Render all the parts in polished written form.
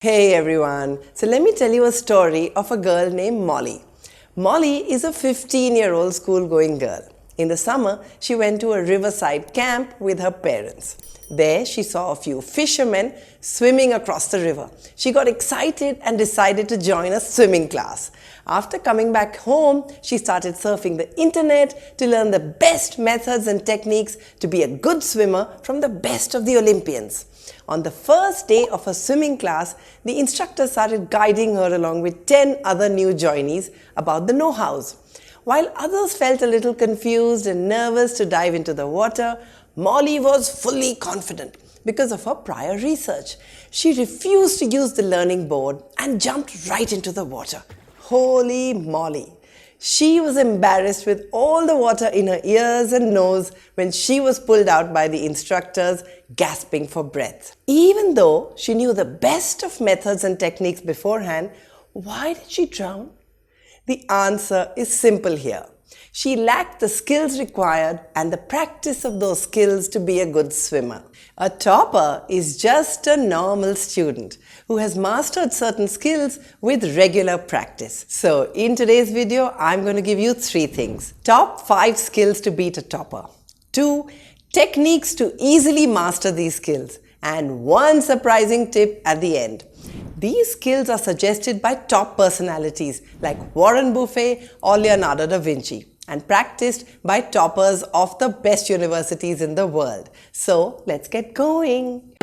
Hey everyone, so let me tell you a story of a girl named Molly. Molly is a 15-year-old school-going girl. In the summer, she went to a riverside camp with her parents. There, she saw a few fishermen swimming across the river. She got excited and decided to join a swimming class. After coming back home, she started surfing the internet to learn the best methods and techniques to be a good swimmer from the best of the Olympians. On the first day of her swimming class, the instructor started guiding her along with 10 other new joinees about the know-hows. While others felt a little confused and nervous to dive into the water, Molly was fully confident because of her prior research. She refused to use the learning board and jumped right into the water. Holy moly! She was embarrassed with all the water in her ears and nose when she was pulled out by the instructors, gasping for breath. Even though she knew the best of methods and techniques beforehand, why did she drown? The answer is simple here. She lacked the skills required and the practice of those skills to be a good swimmer. A topper is just a normal student who has mastered certain skills with regular practice. So in today's video, I'm going to give you 3 things. Top 5 skills to beat a topper. 2 techniques to easily master these skills. And 1 surprising tip at the end. These skills are suggested by top personalities like Warren Buffett or Leonardo da Vinci and practiced by toppers of the best universities in the world. So let's get going.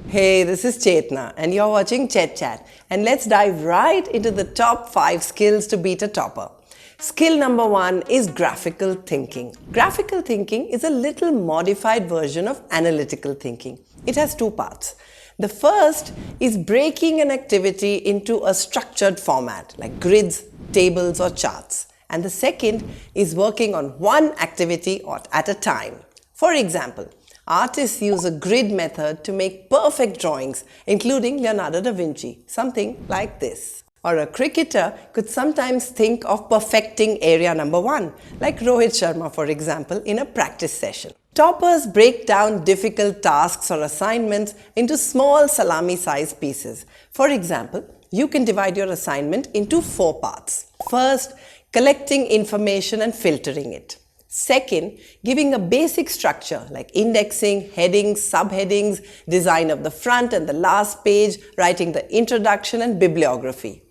Hey, this is Chetna and you're watching ChetChat, and let's dive right into the top 5 skills to beat a topper. Skill number 1 is graphical thinking. Graphical thinking is a little modified version of analytical thinking. It has 2 parts. The first is breaking an activity into a structured format like grids, tables or charts. And the second is working on one activity at a time. For example, artists use a grid method to make perfect drawings, including Leonardo da Vinci, something like this. Or a cricketer could sometimes think of perfecting area number 1, like Rohit Sharma, for example, in a practice session. Toppers break down difficult tasks or assignments into small salami-sized pieces. For example, you can divide your assignment into 4 parts. First, collecting information and filtering it. Second, giving a basic structure like indexing, headings, subheadings, design of the front and the last page, writing the introduction and bibliography.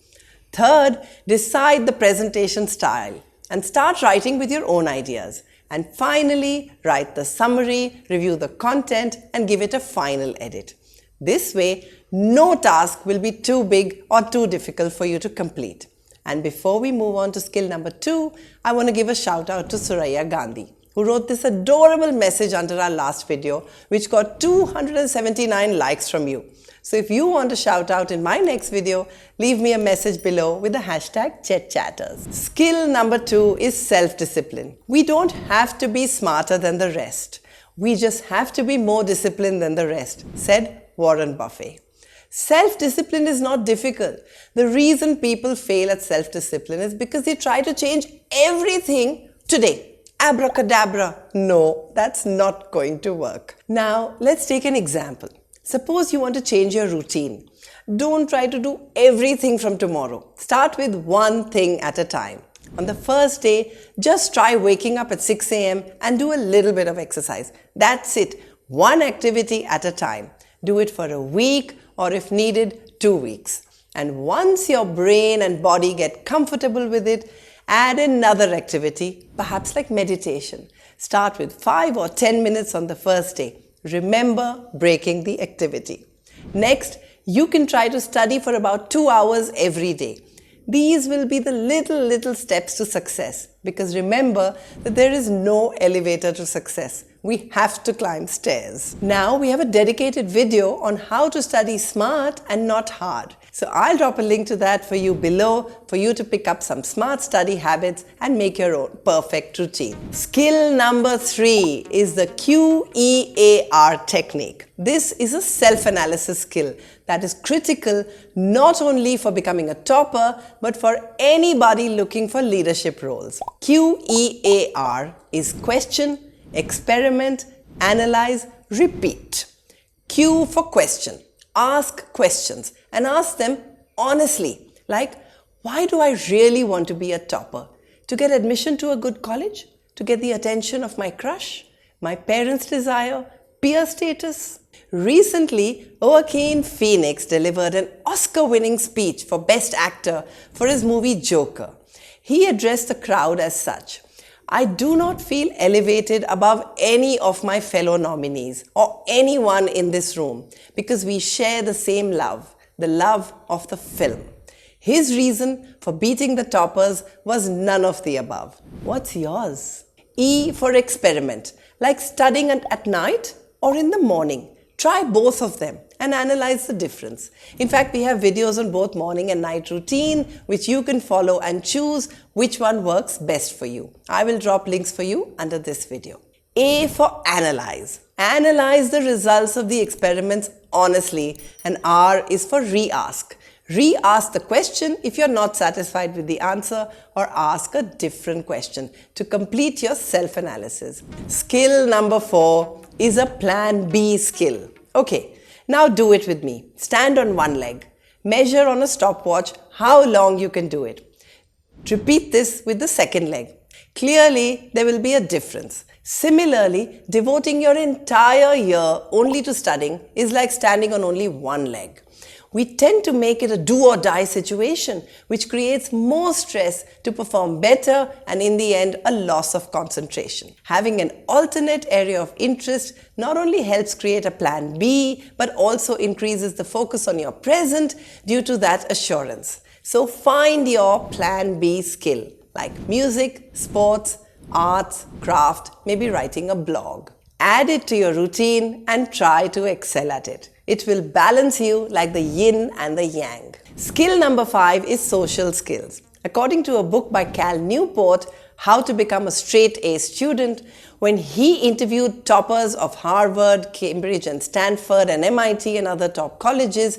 Third, decide the presentation style and start writing with your own ideas. And finally, write the summary, review the content and give it a final edit. This way, no task will be too big or too difficult for you to complete. And before we move on to skill number 2, I want to give a shout out to Suraya Gandhi, who wrote this adorable message under our last video, which got 279 likes from you. So if you want a shout out in my next video, leave me a message below with the hashtag ChetChatters. Skill number 2 is self-discipline. We don't have to be smarter than the rest. We just have to be more disciplined than the rest, said Warren Buffett. Self-discipline is not difficult. The reason people fail at self-discipline is because they try to change everything today. Abracadabra. No, that's not going to work. Now, let's take an example. Suppose you want to change your routine. Don't try to do everything from tomorrow. Start with one thing at a time. On the first day, just try waking up at 6 a.m. and do a little bit of exercise. That's it. One activity at a time. Do it for a week or if needed, 2 weeks. And once your brain and body get comfortable with it, add another activity, perhaps like meditation. Start with 5 or 10 minutes on the first day. Remember breaking the activity. Next, you can try to study for about 2 hours every day. These will be the little steps to success, because remember that there is no elevator to success. We have to climb stairs. Now we have a dedicated video on how to study smart and not hard. So I'll drop a link to that for you below for you to pick up some smart study habits and make your own perfect routine. Skill number 3 is the QEAR technique. This is a self-analysis skill that is critical not only for becoming a topper, but for anybody looking for leadership roles. QEAR is question, experiment, Analyze, repeat. Q for question. Ask questions and ask them honestly. Like, why do I really want to be a topper? To get admission to a good college? To get the attention of my crush? My parents' desire? Peer status? Recently, Joaquin Phoenix delivered an Oscar-winning speech for Best Actor for his movie Joker. He addressed the crowd as such: I do not feel elevated above any of my fellow nominees or anyone in this room because we share the same love, the love of the film. His reason for beating the toppers was none of the above. What's yours? E for experiment, like studying at night or in the morning. Try both of them and analyze the difference. In fact, we have videos on both morning and night routine, which you can follow and choose which one works best for you. I will drop links for you under this video. A for analyze. Analyze the results of the experiments honestly, and R is for re-ask. Re-ask the question if you're not satisfied with the answer, or ask a different question to complete your self-analysis. Skill number 4 is a plan B skill. Okay, now do it with me. Stand on one leg. Measure on a stopwatch how long you can do it. Repeat this with the second leg. Clearly, there will be a difference. Similarly, devoting your entire year only to studying is like standing on only one leg. We tend to make it a do-or-die situation, which creates more stress to perform better and in the end, a loss of concentration. Having an alternate area of interest not only helps create a plan B, but also increases the focus on your present due to that assurance. So find your plan B skill, like music, sports, arts, craft, maybe writing a blog. Add it to your routine and try to excel at it. It will balance you like the yin and the yang. Skill number 5 is social skills. According to a book by Cal Newport, How to Become a Straight A Student, when he interviewed toppers of Harvard, Cambridge and Stanford and MIT and other top colleges,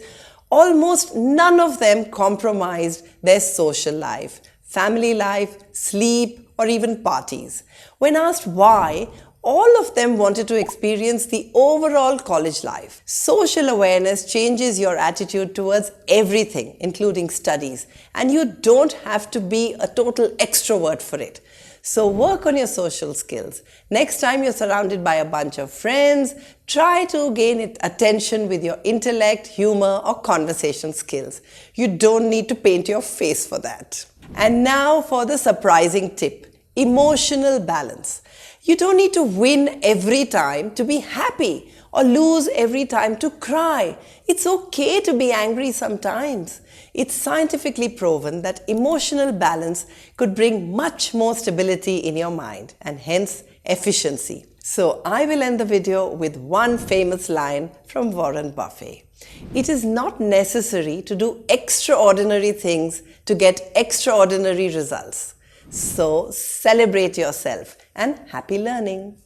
almost none of them compromised their social life, family life, sleep, or even parties. When asked why, all of them wanted to experience the overall college life. Social awareness changes your attitude towards everything, including studies, and you don't have to be a total extrovert for it. So work on your social skills. Next time you're surrounded by a bunch of friends, try to gain attention with your intellect, humor, or conversation skills. You don't need to paint your face for that. And now for the surprising tip: emotional balance. You don't need to win every time to be happy or lose every time to cry. It's okay to be angry sometimes. It's scientifically proven that emotional balance could bring much more stability in your mind and hence efficiency. So I will end the video with one famous line from Warren Buffett. It is not necessary to do extraordinary things to get extraordinary results. So celebrate yourself and happy learning.